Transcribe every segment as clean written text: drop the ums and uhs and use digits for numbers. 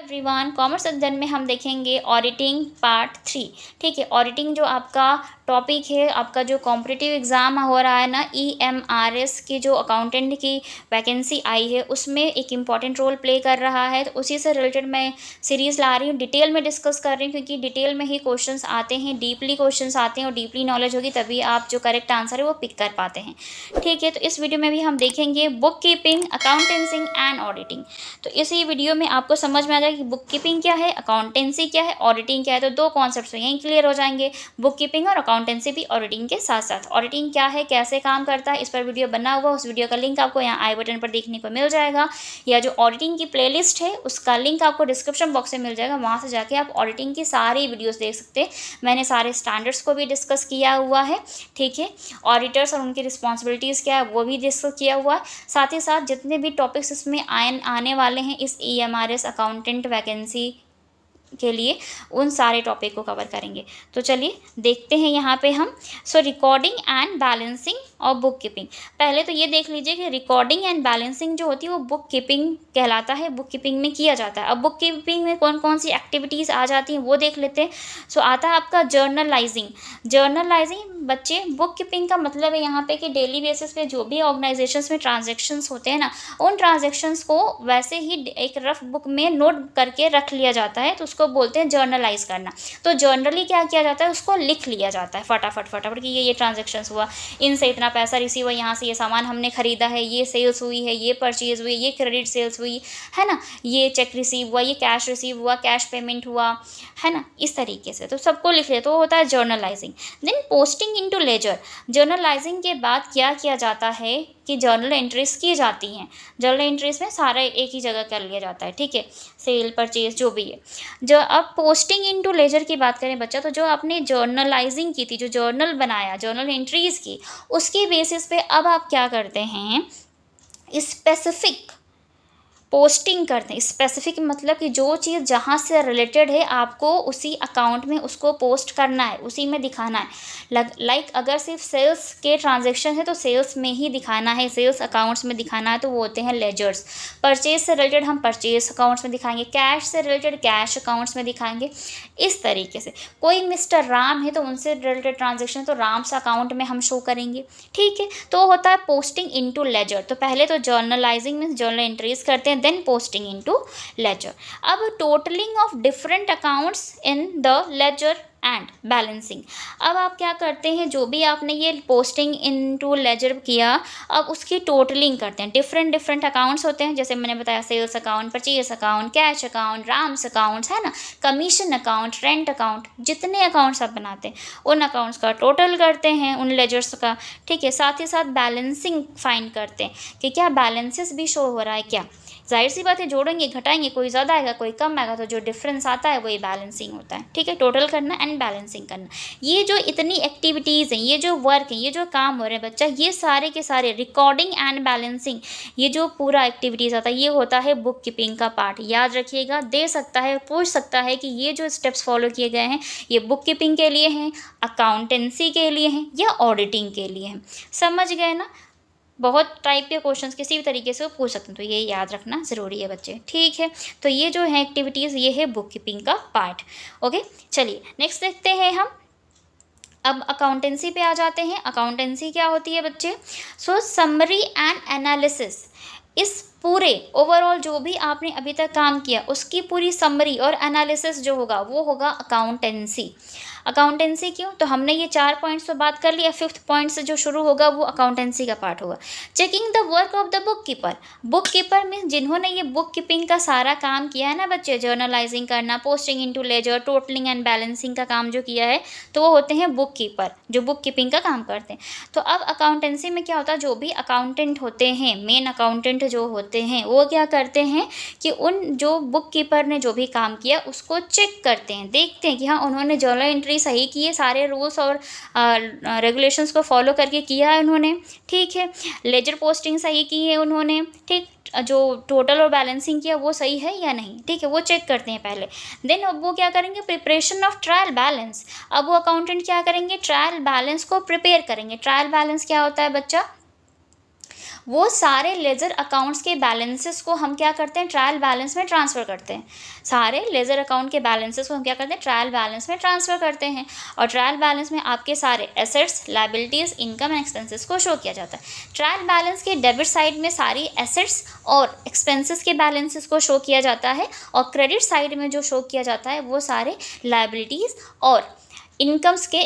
Everyone, commerce अध्ययन में हम देखेंगे ऑडिटिंग पार्ट 3। ठीक है, ऑडिटिंग जो आपका टॉपिक है, आपका जो कॉम्पिटिटिव एग्ज़ाम हो रहा है ना, EMRS की जो अकाउंटेंट की वैकेंसी आई है उसमें एक इम्पॉर्टेंट रोल प्ले कर रहा है। तो उसी से रिलेटेड मैं सीरीज़ ला रही हूँ, डिटेल में डिस्कस कर रही हूँ, क्योंकि डिटेल में ही क्वेश्चंस आते हैं, डीपली क्वेश्चंस आते हैं और डीपली नॉलेज होगी तभी आप जो करेक्ट आंसर है वो पिक कर पाते हैं। ठीक है, तो इस वीडियो में भी हम देखेंगे book keeping, accountancy and auditing. तो इसी वीडियो में आपको समझ में आ जाएगा कि बुक कीपिंग क्या है, अकाउंटेंसी क्या है, ऑडिटिंग क्या है। तो दो कॉन्सेप्ट्स यहीं क्लियर हो जाएंगे, बुक कीपिंग और अकाउंटेंसी भी ऑडिटिंग के साथ साथ। ऑडिटिंग क्या है, कैसे काम करता है, इस पर वीडियो बना हुआ, उस वीडियो का लिंक आपको यहाँ आई बटन पर देखने को मिल जाएगा, या जो ऑडिटिंग की प्लेलिस्ट है उसका लिंक आपको डिस्क्रिप्शन बॉक्स में मिल जाएगा। वहाँ से जाके आप ऑडिटिंग की सारी वीडियोस देख सकते हैं। मैंने सारे स्टैंडर्ड्स को भी डिस्कस किया हुआ है। ठीक है, ऑडिटर्स और उनकी रिस्पॉन्सिबिलिटीज़ क्या है वो भी डिस्कस किया हुआ है। साथ ही साथ जितने भी टॉपिक्स इसमें आने वाले हैं इस EMRS अकाउंटेंट वैकेंसी के लिए, उन सारे टॉपिक को कवर करेंगे। तो चलिए देखते हैं यहाँ पे हम। रिकॉर्डिंग एंड बैलेंसिंग और बुक कीपिंग। पहले तो ये देख लीजिए कि रिकॉर्डिंग एंड बैलेंसिंग जो होती है वो बुक कीपिंग कहलाता है, बुक कीपिंग में किया जाता है। अब बुक कीपिंग में कौन कौन सी एक्टिविटीज़ आ जाती हैं वो देख लेते हैं। आता है आपका जर्नलाइजिंग। जर्नलाइजिंग बच्चे, बुक कीपिंग का मतलब है यहाँ पे कि डेली बेसिस पे जो भी ऑर्गेनाइजेशंस में ट्रांजेक्शन्स होते हैं ना, उन ट्रांजेक्शन्स को वैसे ही एक रफ बुक में नोट करके रख लिया जाता है, तो उसको बोलते हैं जर्नलाइज करना। तो जर्नली क्या किया जाता है, उसको लिख लिया जाता है फटाफट कि ये ट्रांजेक्शन्स हुआ, इनसे इतना पैसा रिसीव हुआ, यहाँ से ये सामान हमने खरीदा है, ये सेल्स हुई है, ये परचेज हुई, ये क्रेडिट सेल्स हुई है ना, ये चेक रिसीव हुआ, ये कैश रिसीव हुआ, कैश पेमेंट हुआ है ना, इस तरीके से तो सबको लिख ले, तो होता है journalizing. Then posting into ledger. Journalizing के बाद क्या किया जाता है कि जर्नल एंट्रीज की जाती हैं। जर्नल एंट्रीज में सारा एक ही जगह कर लिया जाता है। ठीक है, सेल परचेज जो भी है। जो अब पोस्टिंग इनटू लेजर की बात करें बच्चा, तो जो आपने जर्नलाइजिंग की थी, जो जर्नल बनाया, जर्नल एंट्रीज की, उसकी बेसिस पे अब आप क्या करते हैं, स्पेसिफिक पोस्टिंग करते हैं। स्पेसिफिक मतलब कि जो चीज़ जहाँ से रिलेटेड है आपको उसी अकाउंट में उसको पोस्ट करना है, उसी में दिखाना है। लाइक अगर सिर्फ सेल्स के ट्रांजैक्शन है तो सेल्स में ही दिखाना है, सेल्स अकाउंट्स में दिखाना है, तो वो होते हैं लेजर्स। परचेज से रिलेटेड हम परचेज अकाउंट्स में दिखाएंगे, कैश से रिलेटेड कैश अकाउंट्स में दिखाएंगे। इस तरीके से कोई मिस्टर राम है तो उनसे रिलेटेड ट्रांजेक्शन तो राम्स अकाउंट में हम शो करेंगे। ठीक है, तो होता है पोस्टिंग इनटू लेजर। तो पहले तो जर्नलाइजिंग में जर्नल एंट्रीज करते हैं, देन पोस्टिंग इनटू लेजर। अब totalling of different accounts in the ledger and balancing. अब आप क्या करते हैं, जो भी आपने ये पोस्टिंग इनटू लेजर किया, अब उसकी टोटलिंग करते हैं। डिफरेंट अकाउंट्स होते हैं, जैसे मैंने बताया sales account, purchase account, cash account, Ram's accounts है ना, कमीशन अकाउंट, रेंट अकाउंट, जितने अकाउंट्स आप बनाते हैं उन अकाउंट्स का टोटल करते हैं, उन लेजर्स का। ठीक है, साथ ही साथ बैलेंसिंग फाइंड करते हैं कि क्या बैलेंसेस भी शो हो रहा है क्या। जाहिर सी बात है, जोड़ेंगे घटाएंगे, कोई ज़्यादा आएगा कोई कम आएगा, तो जो डिफरेंस आता है वही बैलेंसिंग होता है। ठीक है, टोटल करना एंड बैलेंसिंग करना। ये जो इतनी एक्टिविटीज़ हैं, ये जो वर्क है, ये जो काम हो रहे हैं बच्चा, ये सारे के सारे रिकॉर्डिंग एंड बैलेंसिंग, ये जो पूरा एक्टिविटीज़ आता है ये होता है बुक कीपिंग का पार्ट। याद रखिएगा, दे सकता है, पूछ सकता है कि ये जो स्टेप्स फॉलो किए गए हैं ये बुक कीपिंग के लिए हैं, अकाउंटेंसी के लिए हैं या ऑडिटिंग के लिए हैं। समझ गए ना। बहुत टाइप के क्वेश्चंस किसी भी तरीके से वो पूछ सकते हैं, तो ये याद रखना ज़रूरी है बच्चे। ठीक है, तो ये जो है एक्टिविटीज़, ये है बुक कीपिंग का पार्ट। ओके, चलिए नेक्स्ट देखते हैं हम। अब अकाउंटेंसी पे आ जाते हैं। अकाउंटेंसी क्या होती है बच्चे, समरी एंड एनालिसिस। इस पूरे ओवरऑल जो भी आपने अभी तक काम किया उसकी पूरी समरी और एनालिसिस जो होगा वो होगा अकाउंटेंसी। अकाउंटेंसी क्यों, तो हमने ये 4 पॉइंट्स पे बात कर लिया, 5th पॉइंट से जो शुरू होगा वो अकाउंटेंसी का पार्ट होगा। Checking the work of the book keeper. Book keeper means जिन्होंने ये बुक कीपिंग का सारा काम किया है ना बच्चे, जर्नलाइजिंग करना, posting into ledger, totalling and balancing का काम जो किया है, तो वो होते हैं बुक कीपर, जो बुक कीपिंग का काम करते हैं। तो अब अकाउंटेंसी में क्या होता है, जो भी अकाउंटेंट होते हैं, मेन अकाउंटेंट जो होते हैं, वो क्या करते हैं कि उन जो बुक कीपर ने जो भी काम किया उसको चेक करते हैं, देखते हैं कि हाँ उन्होंने जर्नल एंट्री सही किए, सारे रूल्स और रेगुलेशंस को फॉलो करके किया है उन्होंने। ठीक है, लेजर पोस्टिंग सही की है उन्होंने। ठीक, जो टोटल और बैलेंसिंग किया वो सही है या नहीं। ठीक है, वो चेक करते हैं पहले। देन अब वो क्या करेंगे, प्रिपरेशन ऑफ ट्रायल बैलेंस। अब वो अकाउंटेंट क्या करेंगे, ट्रायल बैलेंस को प्रिपेयर करेंगे। ट्रायल बैलेंस क्या होता है बच्चा, वो सारे लेजर अकाउंट्स के बैलेंसेस को हम क्या करते हैं, ट्रायल बैलेंस में ट्रांसफ़र करते हैं। सारे लेजर अकाउंट के बैलेंसेस को हम क्या करते हैं, ट्रायल बैलेंस में ट्रांसफ़र करते हैं। और ट्रायल बैलेंस में आपके सारे assets, liabilities, income and expenses को शो किया जाता है। ट्रायल बैलेंस के डेबिट साइड में सारी एसेट्स और एक्सपेंसेस के बैलेंसेस को शो किया जाता है, और क्रेडिट साइड में जो शो किया जाता है वो सारे लायबिलिटीज़ और इनकम्स के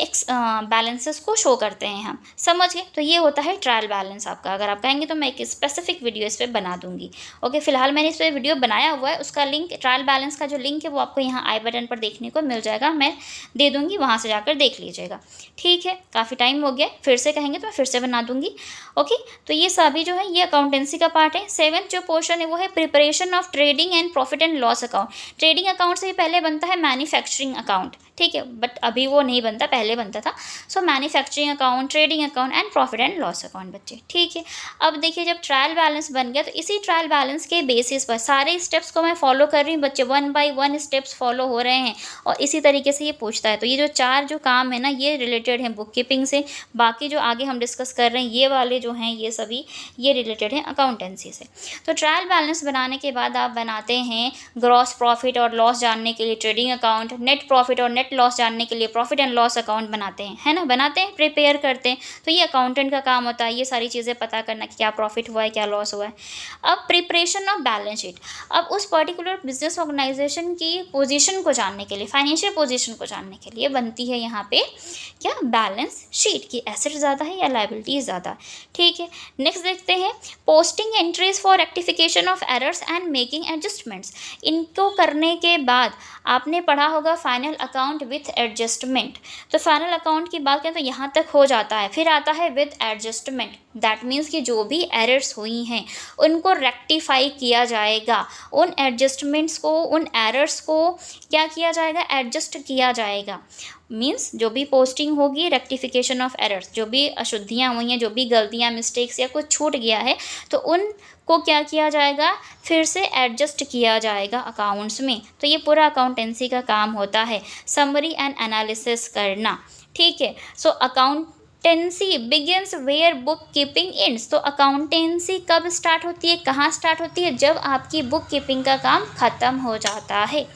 बैलेंसेस को शो करते हैं हम। समझ गए? तो ये होता है ट्रायल बैलेंस आपका। अगर आप कहेंगे तो मैं एक स्पेसिफिक वीडियो इस पर बना दूंगी। ओके, फिलहाल मैंने इस पर वीडियो बनाया हुआ है, उसका लिंक, ट्रायल बैलेंस का जो लिंक है वो आपको यहाँ आई बटन पर देखने को मिल जाएगा, मैं दे दूँगी, वहाँ से जाकर देख लीजिएगा। ठीक है, काफ़ी टाइम हो गया, फिर से कहेंगे तो मैं फिर से बना दूँगी। ओके, तो ये सभी जो है ये अकाउंटेंसी का पार्ट है। 7th जो पोर्शन है वो है preparation of trading and profit and loss account. Trading account से पहले बनता है मैन्युफैक्चरिंग अकाउंट, ठीक है, बट अभी वो नहीं बनता, पहले बनता था। सो manufacturing account, trading account and profit and loss account बच्चे। ठीक है, अब देखिए जब ट्रायल बैलेंस बन गया तो इसी ट्रायल बैलेंस के बेसिस पर सारे स्टेप्स को मैं फॉलो कर रही हूँ बच्चे, 1 by 1 स्टेप्स फॉलो हो रहे हैं, और इसी तरीके से ये पूछता है। तो ये जो 4 जो काम है ना, ये रिलेटेड हैं बुक कीपिंग से। बाकी जो आगे हम डिस्कस कर रहे हैं ये वाले जो हैं ये सभी ये रिलेटेड हैं अकाउंटेंसी से। तो ट्रायल बैलेंस बनाने के बाद आप बनाते हैं ग्रॉस प्रॉफिट और लॉस जानने के लिए ट्रेडिंग अकाउंट, नेट प्रॉफिट और नेट लॉस जानने के लिए प्रॉफिट एंड लॉस अकाउंट बनाते हैं, है ना, बनाते हैं, प्रिपेयर करते हैं। तो ये अकाउंटेंट का काम होता है, ये सारी चीज़ें पता करना कि क्या प्रॉफिट हुआ है, क्या लॉस हुआ है। अब प्रिपरेशन ऑफ बैलेंस शीट, अब उस पर्टिकुलर बिजनेस ऑर्गेनाइजेशन की पोजीशन को जानने के लिए, फाइनेंशियल पोजीशन को जानने के लिए बनती है यहाँ पे क्या, बैलेंस शीट, की एसेट ज़्यादा है या लायबिलिटीज ज़्यादा है। ठीक है, नेक्स्ट देखते हैं posting entries for rectification of errors and making adjustments. इनको करने के बाद आपने पढ़ा होगा फाइनल अकाउंट विथ एडजस्टमेंट। तो फाइनल अकाउंट की बात करें तो यहाँ तक हो जाता है, फिर आता है विद एडजस्टमेंट। दैट मीन्स कि जो भी एरर्स हुई हैं उनको रेक्टिफाई किया जाएगा, उन एडजस्टमेंट्स को, उन एरर्स को क्या किया जाएगा, एडजस्ट किया जाएगा। मीन्स जो भी पोस्टिंग होगी, रेक्टिफिकेशन ऑफ एरर्स, जो भी अशुद्धियाँ हुई हैं, जो भी गलतियाँ, मिस्टेक्स या कुछ छूट गया है तो उनको क्या किया जाएगा, फिर से एडजस्ट किया जाएगा अकाउंट्स में। तो ये पूरा अकाउंटेंसी का काम होता है, समरी एंड एनालिसिस करना। ठीक है, so accountancy begins where book keeping ends. तो अकाउंटेंसी कब स्टार्ट होती है, कहाँ स्टार्ट होती है, जब आपकी बुक कीपिंग का काम ख़त्म हो जाता है।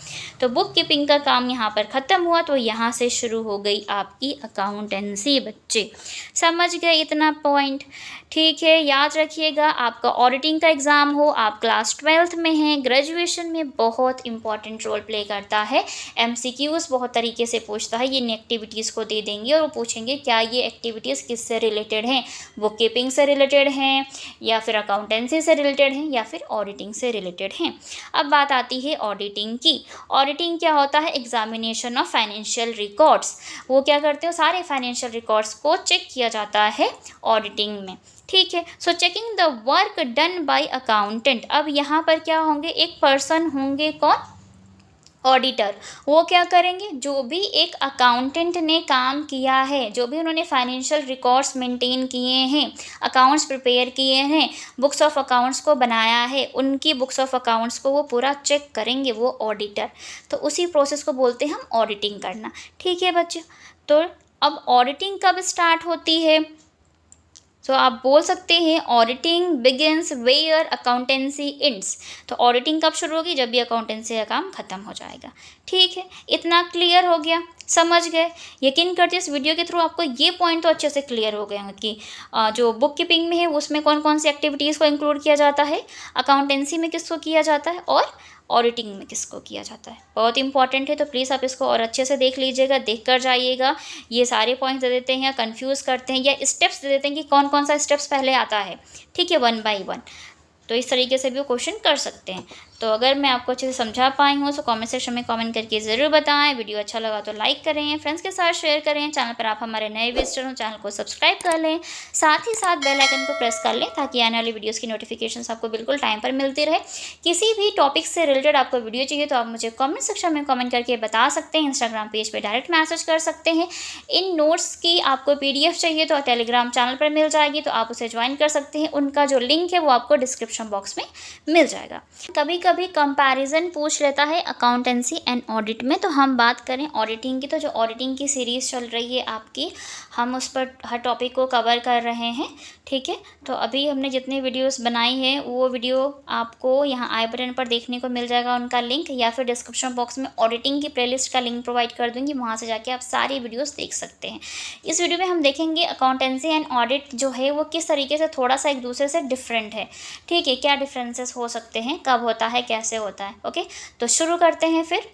तो बुक कीपिंग का काम यहाँ पर ख़त्म हुआ तो यहाँ से शुरू हो गई आपकी अकाउंटेंसी बच्चे। समझ गए इतना पॉइंट? ठीक है, याद रखिएगा, आपका ऑडिटिंग का एग्ज़ाम हो, आप क्लास 12th में हैं, ग्रेजुएशन में बहुत इंपॉर्टेंट रोल प्ले करता है। MCQs बहुत तरीके से पूछता है, ये इन एक्टिविटीज़ को दे देंगे और वो पूछेंगे क्या ये एक्टिविटीज़ किससे रिलेटेड हैं, बुक कीपिंग से रिलेटेड हैं या फिर अकाउंटेंसी से रिलेटेड हैं या फिर ऑडिटिंग से रिलेटेड हैं। अब बात आती है ऑडिटिंग की। ऑडिटिंग क्या होता है, एग्जामिनेशन ऑफ फाइनेंशियल रिकॉर्ड्स। वो क्या करते हो, सारे फाइनेंशियल रिकॉर्ड्स को चेक किया जाता है ऑडिटिंग में। ठीक है, so checking the work done by accountant. अब यहाँ पर क्या होंगे, एक पर्सन होंगे, कौन, ऑडिटर। वो क्या करेंगे, जो भी एक अकाउंटेंट ने काम किया है, जो भी उन्होंने फाइनेंशियल रिकॉर्ड्स मेंटेन किए हैं, अकाउंट्स प्रिपेयर किए हैं, बुक्स ऑफ अकाउंट्स को बनाया है, उनकी बुक्स ऑफ अकाउंट्स को वो पूरा चेक करेंगे, वो ऑडिटर। तो उसी प्रोसेस को बोलते हैं हम ऑडिटिंग करना। ठीक है बच्चों, तो अब ऑडिटिंग कब स्टार्ट होती है, तो आप बोल सकते हैं auditing begins where accountancy ends. तो ऑडिटिंग कब शुरू होगी, जब भी अकाउंटेंसी का काम ख़त्म हो जाएगा। ठीक है, इतना क्लियर हो गया, समझ गए? यकीन करते इस वीडियो के थ्रू आपको ये पॉइंट तो अच्छे से क्लियर हो गए हैं कि जो बुक कीपिंग में है उसमें कौन कौन सी एक्टिविटीज़ को इंक्लूड किया जाता है, अकाउंटेंसी में किसको किया जाता है और ऑडिटिंग में किसको किया जाता है। बहुत इंपॉर्टेंट है, तो प्लीज़ आप इसको और अच्छे से देख लीजिएगा, देख कर जाइएगा। ये सारे पॉइंट्स दे देते हैं या कन्फ्यूज़ करते हैं या स्टेप्स दे देते हैं कि कौन कौन सा स्टेप्स पहले आता है। ठीक है, 1 by 1। तो इस तरीके से भी वो क्वेश्चन कर सकते हैं। तो अगर मैं आपको अच्छे से समझा पाई हूँ तो कमेंट सेक्शन में कमेंट करके ज़रूर बताएं। वीडियो अच्छा लगा तो लाइक करें, फ्रेंड्स के साथ शेयर करें। चैनल पर आप हमारे नए विजिटर हो, चैनल को सब्सक्राइब कर लें, साथ ही साथ बेल आइकन को प्रेस कर लें ताकि आने वाली वीडियोज़ की नोटिफिकेशंस आपको बिल्कुल टाइम पर मिलती रहे। किसी भी टॉपिक से रिलेटेड आपको वीडियो चाहिए तो आप मुझे कमेंट सेक्शन में कमेंट करके बता सकते हैं। इंस्टाग्राम पेज पर डायरेक्ट मैसेज कर सकते हैं। इन नोट्स की आपको PDF चाहिए तो टेलीग्राम चैनल पर मिल जाएगी, तो आप उसे ज्वाइन कर सकते हैं। उनका जो लिंक है वो आपको डिस्क्रिप्शन बॉक्स में मिल जाएगा। कभी कभी कंपैरिजन पूछ लेता है अकाउंटेंसी एंड ऑडिट में। तो हम बात करें ऑडिटिंग की, तो जो ऑडिटिंग की सीरीज़ चल रही है आपकी, हम उस पर हर टॉपिक को कवर कर रहे हैं, ठीक है। तो अभी हमने जितनी वीडियोस बनाई है वो वीडियो आपको यहाँ आई बटन पर देखने को मिल जाएगा उनका लिंक, या फिर डिस्क्रिप्शन बॉक्स में ऑडिटिंग की प्लेलिस्ट का लिंक प्रोवाइड कर दूँगी, वहाँ से जाके आप सारी वीडियोस देख सकते हैं। इस वीडियो में हम देखेंगे अकाउंटेंसी एंड ऑडिट जो है वो किस तरीके से थोड़ा सा एक दूसरे से डिफरेंट है, ठीक है। क्या डिफरेंसेस हो सकते हैं, कब होता है, कैसे होता है, ओके। तो शुरू करते हैं फिर।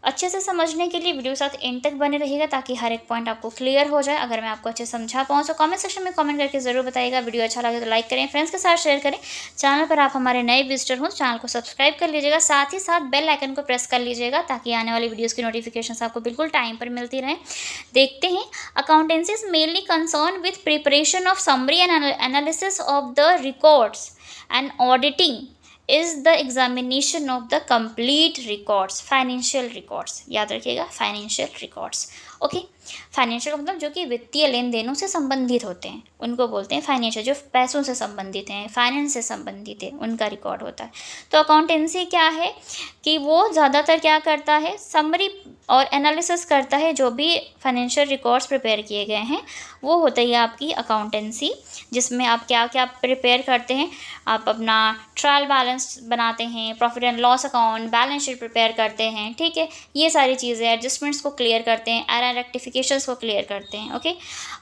अच्छे से समझने के लिए वीडियो साथ एंड तक बने रहिएगा ताकि हर एक पॉइंट आपको क्लियर हो जाए। अगर मैं आपको अच्छे से समझा पाऊँ तो कमेंट सेक्शन में कमेंट करके ज़रूर बताइएगा। वीडियो अच्छा लगे तो लाइक करें, फ्रेंड्स के साथ शेयर करें। चैनल पर आप हमारे नए विजिटर हो, चैनल को सब्सक्राइब कर लीजिएगा, साथ ही साथ बेल आइकन को प्रेस कर लीजिएगा ताकि आने वाली वीडियोज़ की नोटिफिकेशन आपको बिल्कुल टाइम पर मिलती रहे। देखते हैं, accountancy is mainly concern with preparation of summary and analysis of the records, and auditing is the examination of the complete records, financial records, याद रखिएगा financial records, ओके। फाइनेंशियल का मतलब जो कि वित्तीय लेन देनों से संबंधित होते हैं उनको बोलते हैं फाइनेंशियल, जो पैसों से संबंधित हैं, फाइनेंस से संबंधित है, उनका रिकॉर्ड होता है। तो अकाउंटेंसी क्या है कि वो ज़्यादातर क्या करता है, समरी और एनालिसिस करता है। जो भी फाइनेंशियल रिकॉर्ड्स प्रिपेयर किए गए हैं वो होती है आपकी अकाउंटेंसी, जिसमें आप क्या क्या प्रिपेयर करते हैं। आप अपना ट्रायल बैलेंस बनाते हैं, profit and loss account, balance sheet prepare करते हैं, ठीक है। ये सारी चीज़ें, एडजस्टमेंट्स को क्लियर करते हैं, एरर रेक्टिफिकेशंस को क्लियर करते हैं, ओके।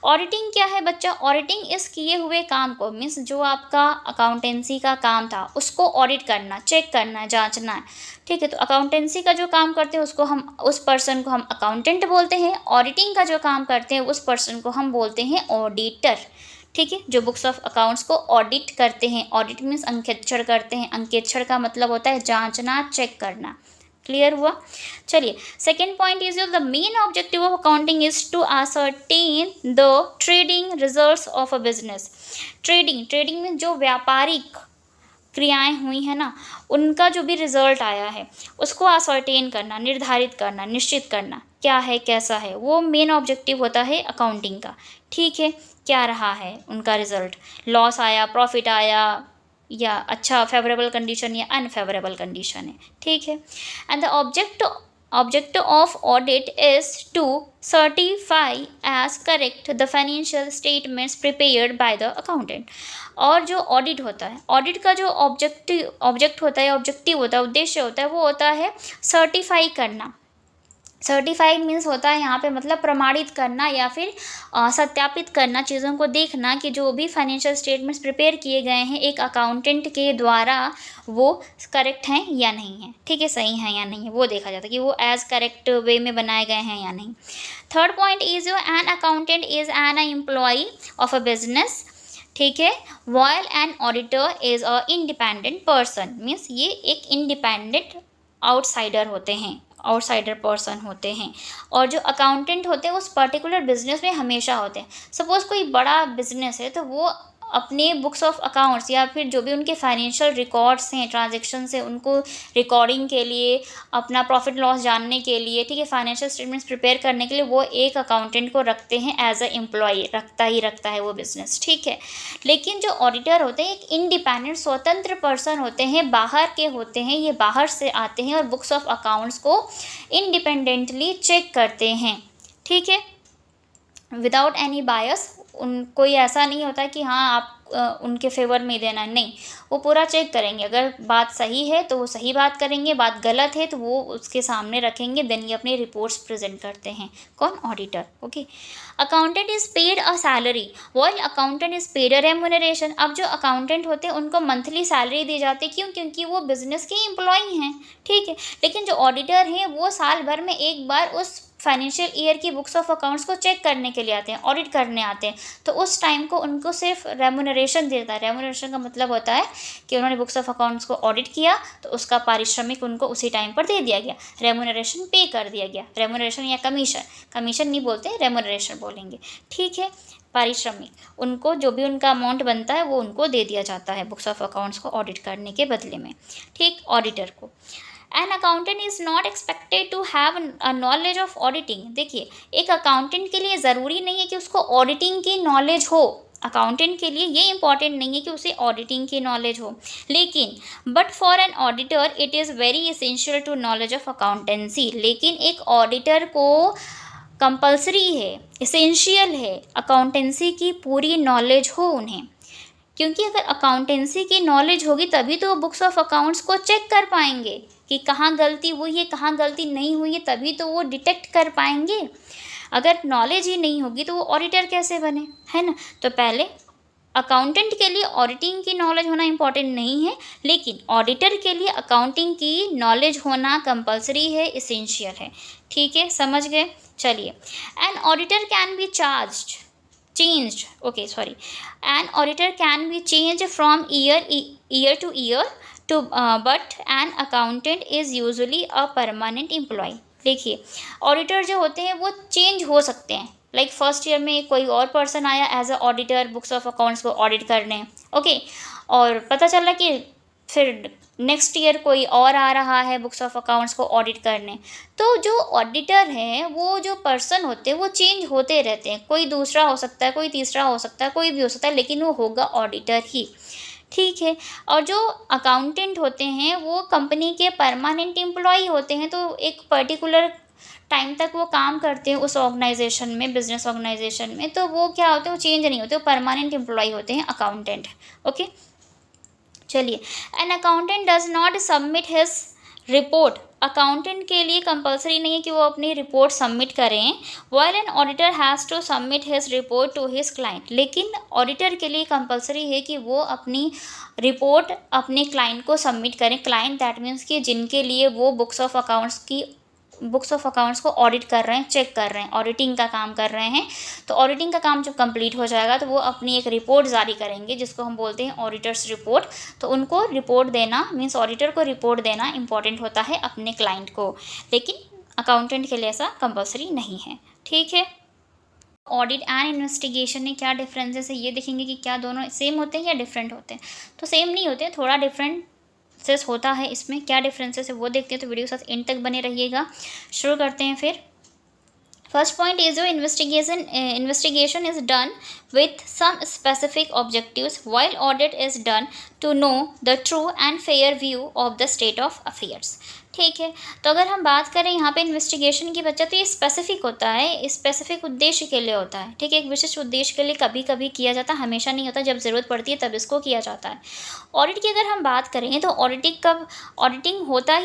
ऑडिटिंग क्या है बच्चा, ऑडिटिंग इस किए हुए काम को, मीन्स जो आपका अकाउंटेंसी का काम था उसको ऑडिट करना, चेक करना, जांचना है, ठीक है। तो अकाउंटेंसी का जो काम करते हैं उसको हम, उस पर्सन को हम अकाउंटेंट बोलते हैं। ऑडिटिंग का जो काम करते हैं उस पर्सन को हम बोलते हैं ऑडिटर, ठीक है। जो बुक्स ऑफ अकाउंट्स को ऑडिट करते हैं, ऑडिट मीन्स अंकेक्षण करते हैं। अंकेक्षण का मतलब होता है जांचना, चेक करना। क्लियर हुआ। चलिए, second point is the main objective of accounting is to ascertain the trading results of a business. Trading में जो व्यापारिक क्रियाएं हुई हैं ना, उनका जो भी रिजल्ट आया है उसको असर्टेन करना, निर्धारित करना, निश्चित करना क्या है, कैसा है, वो मेन ऑब्जेक्टिव होता है अकाउंटिंग का, ठीक है। क्या रहा है उनका रिजल्ट, लॉस आया, प्रॉफिट आया, या अच्छा फेवरेबल कंडीशन या अनफेवरेबल कंडीशन है, ठीक है। And the object of audit is to certify as correct the financial statements prepared by the accountant। और जो ऑडिट होता है, ऑडिट का जो ऑब्जेक्ट होता है, ऑब्जेक्टिव होता है, उद्देश्य होता है, वो होता है सर्टिफाई करना। सर्टिफाइड मीन्स होता है यहाँ पे मतलब प्रमाणित करना या फिर सत्यापित करना, चीज़ों को देखना कि जो भी फाइनेंशियल स्टेटमेंट्स प्रिपेयर किए गए हैं एक अकाउंटेंट के द्वारा वो करेक्ट हैं या नहीं है, ठीक है, सही हैं या नहीं है, वो देखा जाता है कि वो एज करेक्ट वे में बनाए गए हैं या नहीं। Third point is an accountant is an employee of a business, ठीक है, while an auditor is a independent person. Means ये एक इंडिपेंडेंट आउटसाइडर होते हैं, आउटसाइडर पर्सन होते हैं। और जो अकाउंटेंट होते हैं उस पर्टिकुलर बिजनेस में हमेशा होते हैं। सपोज़ कोई बड़ा बिजनेस है तो वो अपने बुक्स ऑफ अकाउंट्स या फिर जो भी उनके फाइनेंशियल रिकॉर्ड्स हैं, ट्रांजैक्शन से, उनको रिकॉर्डिंग के लिए, अपना प्रॉफिट लॉस जानने के लिए, ठीक है, फाइनेंशियल स्टेटमेंट्स प्रिपेयर करने के लिए वो एक अकाउंटेंट को रखते हैं एज अ एम्प्लॉई, रखता है वो बिजनेस, ठीक है। लेकिन जो ऑडिटर होते हैं एक इंडिपेंडेंट स्वतंत्र पर्सन होते हैं, बाहर के होते हैं, ये बाहर से आते हैं और बुक्स ऑफ अकाउंट्स को इंडिपेंडेंटली चेक करते हैं, ठीक है, विदाउट एनी बायस। कोई ऐसा नहीं होता कि हाँ आप उनके फेवर में देना, नहीं, वो पूरा चेक करेंगे। अगर बात सही है तो वो सही बात करेंगे, बात गलत है तो वो उसके सामने रखेंगे, देन ये अपनी रिपोर्ट्स प्रेजेंट करते हैं। कौन, auditor, okay. Accountant is paid a salary while accountant is paid a remuneration. अब जो अकाउंटेंट होते हैं उनको मंथली सैलरी दी जाती है, क्यों, क्योंकि वो बिजनेस के एम्प्लॉई हैं, ठीक है। लेकिन जो ऑडिटर हैं वो साल भर में एक बार उस फाइनेंशियल ईयर की बुक्स ऑफ अकाउंट्स को चेक करने के लिए आते हैं, ऑडिट करने आते हैं, तो उस टाइम को उनको सिर्फ रेम्यूनरेशन देता है। रेम्यूनरेशन का मतलब होता है कि उन्होंने बुक्स ऑफ अकाउंट्स को ऑडिट किया तो उसका पारिश्रमिक उनको उसी टाइम पर दे दिया गया, रेम्यूनरेशन पे कर दिया गया। रेम्यूनरेशन या कमीशन नहीं बोलते, रेम्यूनरेशन बोलेंगे, ठीक है। पारिश्रमिक उनको जो भी उनका अमाउंट बनता है वो उनको दे दिया जाता है बुक्स ऑफ अकाउंट्स को ऑडिट करने के बदले में, ठीक, ऑडिटर को। An accountant is not expected to have a knowledge of auditing. देखिए, एक अकाउंटेंट के लिए ज़रूरी नहीं है कि उसको ऑडिटिंग की नॉलेज हो, अकाउंटेंट के लिए ये इंपॉर्टेंट नहीं है कि उसे ऑडिटिंग की नॉलेज हो, लेकिन but for an auditor it is very essential to knowledge of accountancy. लेकिन एक ऑडिटर को कंपल्सरी है, इसेंशियल है अकाउंटेंसी की पूरी नॉलेज हो उन्हें, क्योंकि अगर अकाउंटेंसी की नॉलेज होगी तभी तो वो बुक्स ऑफ अकाउंट्स को चेक कर पाएंगे कि कहाँ गलती हुई है, कहाँ गलती नहीं हुई है, तभी तो वो डिटेक्ट कर पाएंगे। अगर नॉलेज ही नहीं होगी तो वो ऑडिटर कैसे बने, है ना। तो पहले अकाउंटेंट के लिए ऑडिटिंग की नॉलेज होना इम्पॉर्टेंट नहीं है, लेकिन ऑडिटर के लिए अकाउंटिंग की नॉलेज होना कंपलसरी है, इसेंशियल है। ठीक है, समझ गए। चलिए, an auditor can be changed, okay, sorry, an auditor can be changed from year to year to but an accountant is usually a permanent employee। देखिए, ऑडिटर जो होते हैं वो चेंज हो सकते हैं, लाइक फर्स्ट ईयर में कोई और पर्सन आया as a auditor books of accounts को ऑडिट करने, ओके, और पता चला कि फिर नेक्स्ट ईयर कोई और आ रहा है बुक्स ऑफ अकाउंट्स को ऑडिट करने। तो जो ऑडिटर हैं, वो जो पर्सन होते हैं वो चेंज होते रहते हैं, कोई दूसरा हो सकता है, कोई तीसरा हो सकता है, कोई भी हो सकता है, लेकिन वो होगा ऑडिटर ही। ठीक है, और जो अकाउंटेंट होते हैं वो कंपनी के परमानेंट एम्प्लॉय होते हैं, तो एक पर्टिकुलर टाइम तक वो काम करते हैं उस ऑर्गेनाइजेशन में, बिजनेस ऑर्गेनाइजेशन में, तो वो क्या होते हैं, वो चेंज नहीं होते, वो परमानेंट एम्प्लॉय होते हैं अकाउंटेंट। ओके, चलिए, an accountant does not submit his report. Accountant के लिए कंपलसरी नहीं है कि वो अपनी रिपोर्ट सबमिट करें, while an auditor has to submit his report to his client. लेकिन ऑडिटर के लिए कंपलसरी है कि वो अपनी रिपोर्ट अपने क्लाइंट को सबमिट करें। क्लाइंट दैट मीन्स कि जिनके लिए वो बुक्स ऑफ अकाउंट्स को ऑडिट कर रहे हैं, चेक कर रहे हैं, ऑडिटिंग का काम कर रहे हैं। तो ऑडिटिंग का काम जब कंप्लीट हो जाएगा तो वो अपनी एक रिपोर्ट जारी करेंगे जिसको हम बोलते हैं ऑडिटर्स रिपोर्ट। तो उनको रिपोर्ट देना मीन्स ऑडिटर को रिपोर्ट देना इंपॉर्टेंट होता है अपने क्लाइंट को, लेकिन अकाउंटेंट के लिए ऐसा कंपल्सरी नहीं है। ठीक है, ऑडिट एंड इन्वेस्टिगेशन में क्या डिफरेंसेस है ये देखेंगे कि क्या दोनों सेम होते हैं या डिफरेंट होते हैं। तो सेम नहीं होते, थोड़ा डिफरेंसेस होता है इसमें। क्या डिफरेंसेस है वो देखते हैं, तो वीडियो के साथ एंड तक बने रहिएगा। शुरू करते हैं फिर। फर्स्ट पॉइंट इज जो investigation is done with some specific objectives while audit is done to know the true and fair view of the state of affairs। ठीक है, तो अगर हम बात करें यहाँ पे इन्वेस्टिगेशन की बच्चा, तो ये स्पेसिफिक होता है, स्पेसिफिक उद्देश्य के लिए होता है। ठीक है, एक विशिष्ट उद्देश्य के लिए कभी कभी किया जाता है, हमेशा नहीं होता, जब ज़रूरत पड़ती है तब इसको किया जाता है। ऑडिट की अगर हम बात करें तो ऑडिटिंग होता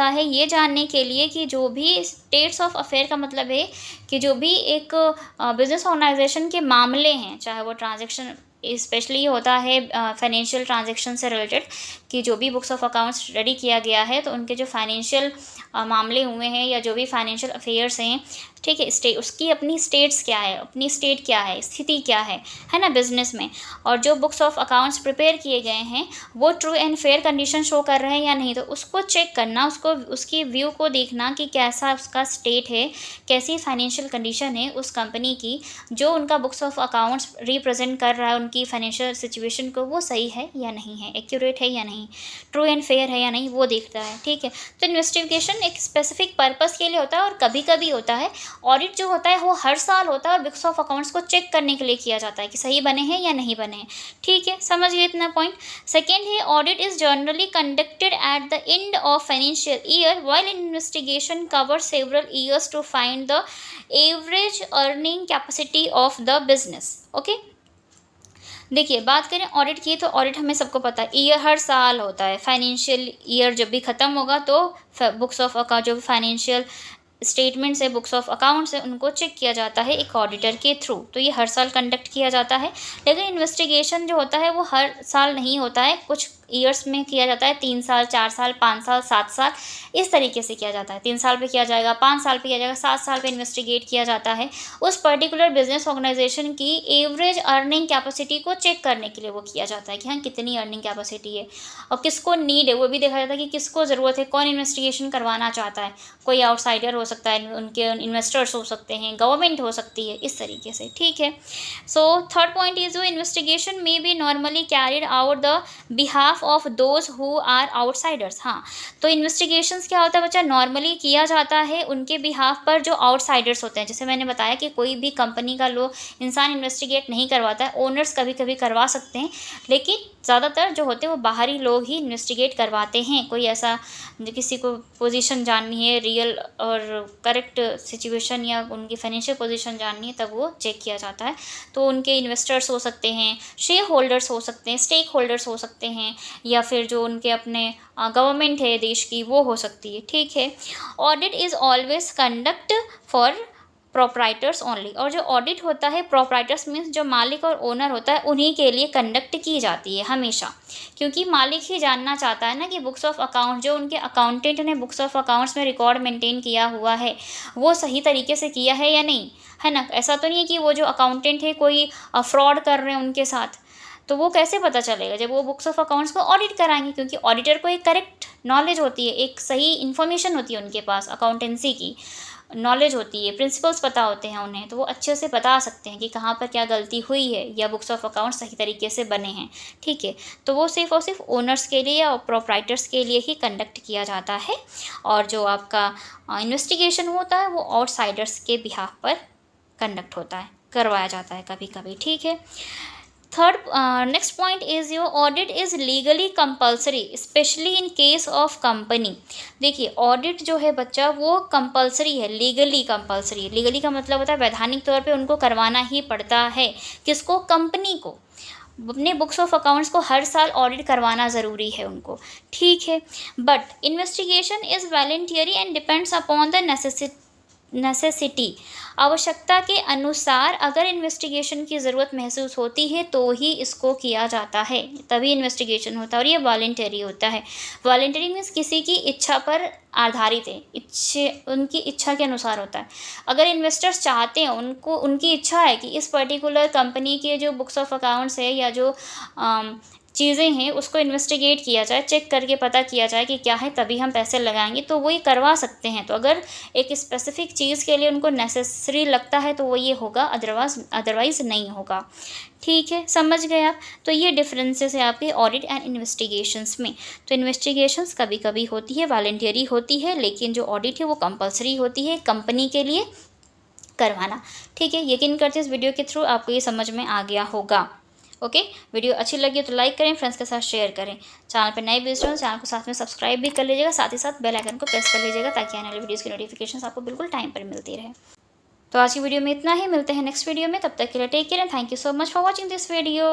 है ये जानने के लिए कि जो भी स्टेट्स ऑफ अफेयर का मतलब है कि जो भी एक बिजनेस ऑर्गेनाइजेशन के मामले हैं, चाहे वो ट्रांजैक्शन, स्पेशली होता है फाइनेंशियल ट्रांजैक्शन से रिलेटेड, कि जो भी बुक्स ऑफ अकाउंट्स रेडी किया गया है तो उनके जो फाइनेंशियल मामले हुए हैं या जो भी फाइनेंशियल अफेयर्स हैं, ठीक है, उसकी अपनी स्टेट्स क्या है, अपनी स्टेट क्या है, स्थिति क्या है ना बिजनेस में, और जो बुक्स ऑफ अकाउंट्स प्रिपेयर किए गए हैं वो true and fair condition show कर रहे हैं या नहीं, तो उसको चेक करना, उसकी व्यू को देखना कि कैसा उसका स्टेट है, कैसी फाइनेंशियल कंडीशन है उस कंपनी की, जो उनका बुक्स ऑफ अकाउंट्स रिप्रेजेंट कर रहा है उनकी फाइनेंशियल सिचुएशन को, वो सही है या नहीं है, एक्यूरेट है या नहीं, ट्रू एंड फेयर है या नहीं, वो देखता है। ठीक है, तो इन्वेस्टिगेशन एक स्पेसिफिक पर्पस के लिए होता है और कभी कभी होता है। ऑडिट जो होता है वो हर साल होता है और बुक्स ऑफ अकाउंट्स को चेक करने के लिए किया जाता है कि सही बने हैं या नहीं बने हैं। ठीक है, समझ गए इतना पॉइंट। सेकेंड है, audit is generally conducted at the end of financial year while investigation cover several years to find the average earning capacity of the business. Okay, देखिए बात करें ऑडिट की, तो ऑडिट हमें सबको पता है ईयर हर साल होता है। फाइनेंशियल ईयर जब भी ख़त्म होगा तो बुक्स ऑफ अकाउंट, जो फाइनेंशियल स्टेटमेंट्स है, बुक्स ऑफ अकाउंट्स है, उनको चेक किया जाता है एक ऑडिटर के थ्रू, तो ये हर साल कंडक्ट किया जाता है। लेकिन इन्वेस्टिगेशन जो होता है वो हर साल नहीं होता है, कुछ ईयर्स में किया जाता है, 3 साल, 4 साल, 5 साल, 7 साल, इस तरीके से किया जाता है। 3 साल पे किया जाएगा, 5 साल पे किया जाएगा, 7 साल पे इन्वेस्टिगेट किया जाता है। उस पर्टिकुलर बिजनेस ऑर्गेनाइजेशन की एवरेज अर्निंग कैपेसिटी को चेक करने के लिए वो किया जाता है कि हाँ कितनी अर्निंग कैपेसिटी है और किसको नीड है, वो भी देखा जाता है कि किसको ज़रूरत है, कौन इन्वेस्टिगेशन करवाना चाहता है। कोई आउटसाइडर हो सकता है, उनके इन्वेस्टर्स हो सकते हैं, गवर्नमेंट हो सकती है, इस तरीके से। ठीक है, सो थर्ड पॉइंट इज जो इन्वेस्टिगेशन में be normally carried out the behalf behalf of those who are outsiders. हाँ, तो इन्वेस्टिगेशंस क्या होता है बच्चा, नॉर्मली किया जाता है उनके बिहाफ पर जो आउटसाइडर्स होते हैं। जैसे मैंने बताया कि कोई भी कंपनी का लोग इंसान इन्वेस्टिगेट नहीं करवाता है, ओनर्स कभी कभी करवा सकते हैं, लेकिन ज़्यादातर जो होते हैं वो बाहरी लोग ही इन्वेस्टिगेट करवाते हैं। कोई ऐसा किसी को पोजीशन जाननी है, रियल और करेक्ट सिचुएशन या उनकी फाइनेंशियल पोजीशन जाननी है, तब वो चेक किया जाता है। तो उनके इन्वेस्टर्स हो सकते हैं, शेयर होल्डर्स हो सकते हैं, स्टेक होल्डर्स हो सकते हैं, या फिर जो उनके अपने गवर्नमेंट है देश की, वो हो सकती है। ठीक है। Audit is always conduct for proprietors only. और जो ऑडिट होता है, प्रोप्राइटर्स मीन्स जो मालिक और ओनर होता है, उन्हीं के लिए कंडक्ट की जाती है हमेशा, क्योंकि मालिक ही जानना चाहता है ना कि बुक्स ऑफ अकाउंट जो उनके अकाउंटेंट ने बुक्स ऑफ अकाउंट्स में रिकॉर्ड मेंटेन किया हुआ है वो सही तरीके से किया है या नहीं, है ना। ऐसा तो नहीं है कि वो जो अकाउंटेंट है कोई फ्रॉड कर रहे हैं उनके साथ, तो वो कैसे पता चलेगा जब वो बुक्स ऑफ अकाउंट्स को ऑडिट कराएंगे, क्योंकि ऑडिटर को एक करेक्ट नॉलेज होती है, एक सही इन्फॉर्मेशन होती है, उनके पास अकाउंटेंसी की नॉलेज होती है, प्रिंसिपल्स पता होते हैं उन्हें, तो वो अच्छे से बता सकते हैं कि कहाँ पर क्या गलती हुई है या बुक्स ऑफ अकाउंट सही तरीके से बने हैं। ठीक है। तो वो सिर्फ और सिर्फ ओनर्स के लिए या प्रोप्राइटर्स के लिए ही कंडक्ट किया जाता है, और जो आपका इन्वेस्टिगेशन होता है वो आउटसाइडर्स के बिहाफ पर कंडक्ट होता है, करवाया जाता है कभी कभी। ठीक है। Third next point is your audit is legally compulsory specially in case of company. देखिए, ऑडिट जो है बच्चा वो कंपल्सरी है, लीगली कंपल्सरी है। लीगली का मतलब होता है वैधानिक तौर पे उनको करवाना ही पड़ता है। किसको? कंपनी को। अपने बुक्स ऑफ अकाउंट्स को हर साल ऑडिट करवाना ज़रूरी है उनको। ठीक है। But investigation is voluntary and depends upon the necessity. आवश्यकता के अनुसार अगर इन्वेस्टिगेशन की ज़रूरत महसूस होती है तो ही इसको किया जाता है, तभी इन्वेस्टिगेशन होता है, और ये वॉलंटरी होता है। वॉलंटरी मीन्स किसी की इच्छा पर आधारित है, उनकी इच्छा के अनुसार होता है। अगर इन्वेस्टर्स चाहते हैं, उनको उनकी इच्छा है कि इस पर्टिकुलर कंपनी के जो बुक्स ऑफ अकाउंट्स है या जो चीज़ें हैं उसको इन्वेस्टिगेट किया जाए, चेक करके पता किया जाए कि क्या है, तभी हम पैसे लगाएंगे, तो वो ये करवा सकते हैं। तो अगर एक स्पेसिफिक चीज़ के लिए उनको नेसेसरी लगता है तो वो ये होगा, अदरवाइज़ नहीं होगा। ठीक है, समझ गए आप। तो ये डिफरेंसेस है आपके ऑडिट एंड इन्वेस्टिगेशंस में। तो इन्वेस्टिगेशंस कभी कभी होती है वॉलंटरी होती है, लेकिन जो ऑडिट है वो कंपलसरी होती है कंपनी के लिए करवाना। ठीक है, यकीन करते इस वीडियो के थ्रू आपको ये समझ में आ गया होगा। ओके, वीडियो अच्छी लगी तो लाइक करें, फ्रेंड्स के साथ शेयर करें। चैनल पर नए विजिटर हो चैनल को साथ में सब्सक्राइब भी कर लीजिएगा, साथ ही साथ बेल आइकन को प्रेस कर लीजिएगा ताकि आने वाली वीडियोज़ की नोटिफिकेशन आपको बिल्कुल टाइम पर मिलती रहे। तो आज की वीडियो में इतना ही, मिलते हैं नेक्स्ट वीडियो में, तब तक के लिए take care and thank you so much for watching this video.